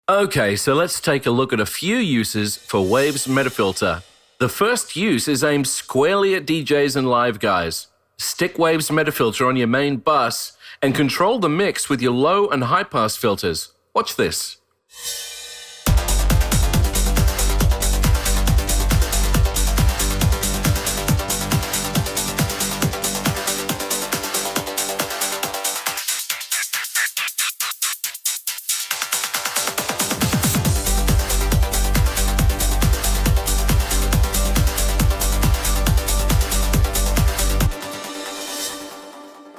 Okay, so let's take a look at a few uses for Wave's MetaFilter. The first use is aimed squarely at DJs and live guys. Stick Wave's MetaFilter on your main bus and control the mix with your low and high pass filters. Watch this.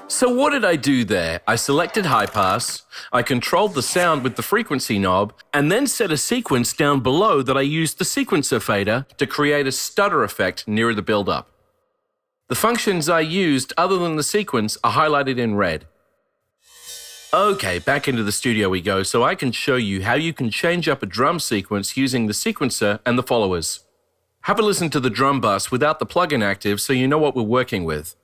So what did I do there? I selected high pass, I controlled the sound with the frequency knob, and then set a sequence down below that I used the sequencer fader to create a stutter effect nearer the build-up. The functions I used other than the sequence are highlighted in red. Okay, back into the studio we go, so I can show you how you can change up a drum sequence using the sequencer and the followers. Have a listen to the drum bus without the plugin active so you know what we're working with.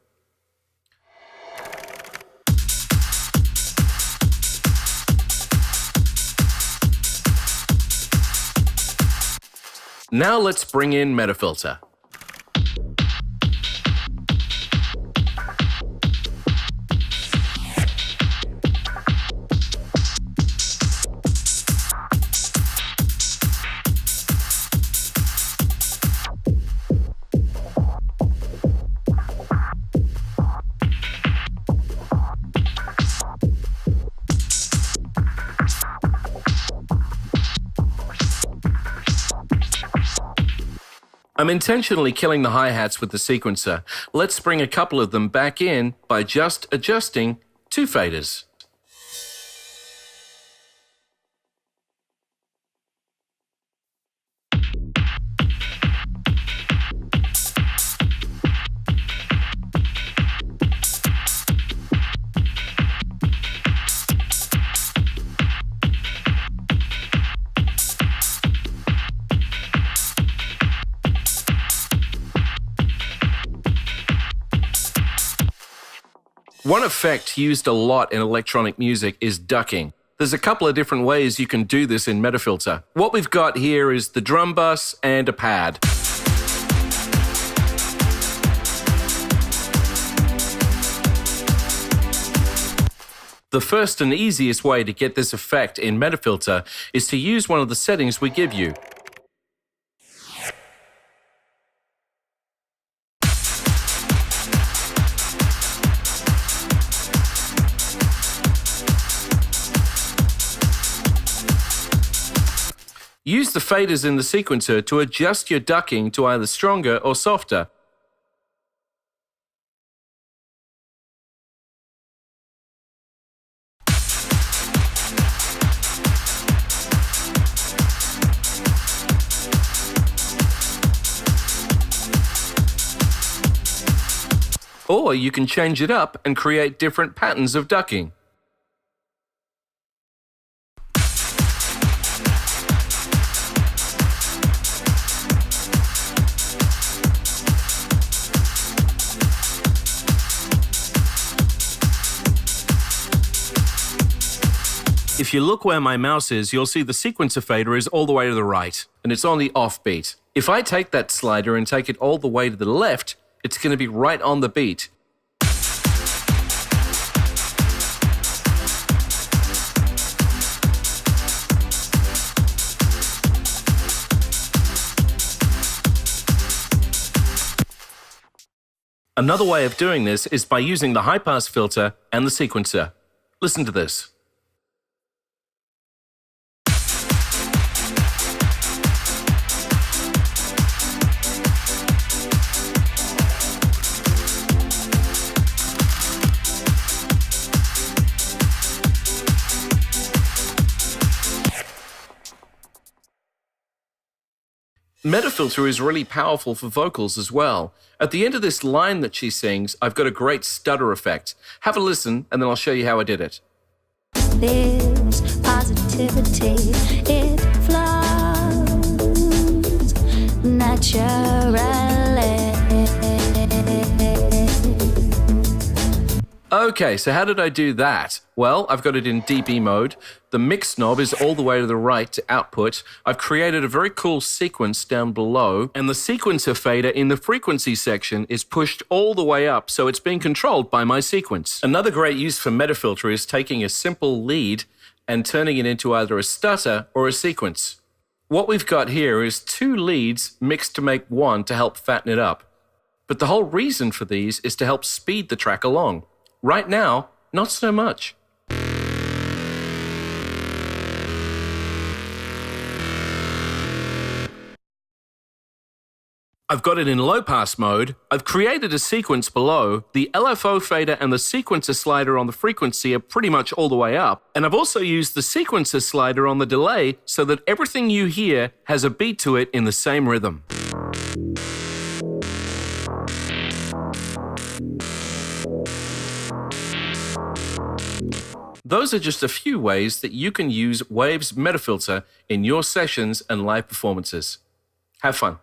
Now let's bring in MetaFilter. I'm intentionally killing the hi-hats with the sequencer. Let's bring a couple of them back in by just adjusting two faders. One effect used a lot in electronic music is ducking. There's a couple of different ways you can do this in MetaFilter. What we've got here is the drum bus and a pad. The first and easiest way to get this effect in MetaFilter is to use one of the settings we give you. Use the faders in the sequencer to adjust your ducking to either stronger or softer. Or you can change it up and create different patterns of ducking. If you look where my mouse is, you'll see the sequencer fader is all the way to the right, and it's on the off beat. If I take that slider and take it all the way to the left, it's going to be right on the beat. Another way of doing this is by using the high-pass filter and the sequencer. Listen to this. MetaFilter is really powerful for vocals as well. At the end of this line that she sings, I've got a great stutter effect. Have a listen, and then I'll show you how I did it. This positivity, it flows naturally. Okay, so how did I do that? Well, I've got it in dB mode. The mix knob is all the way to the right to output. I've created a very cool sequence down below, and the sequencer fader in the frequency section is pushed all the way up, so it's being controlled by my sequence. Another great use for MetaFilter is taking a simple lead and turning it into either a stutter or a sequence. What we've got here is two leads mixed to make one to help fatten it up. But the whole reason for these is to help speed the track along. Right now, not so much. I've got it in low-pass mode. I've created a sequence below. The LFO fader and the sequencer slider on the frequency are pretty much all the way up. And I've also used the sequencer slider on the delay so that everything you hear has a beat to it in the same rhythm. Those are just a few ways that you can use Wave's MetaFilter in your sessions and live performances. Have fun.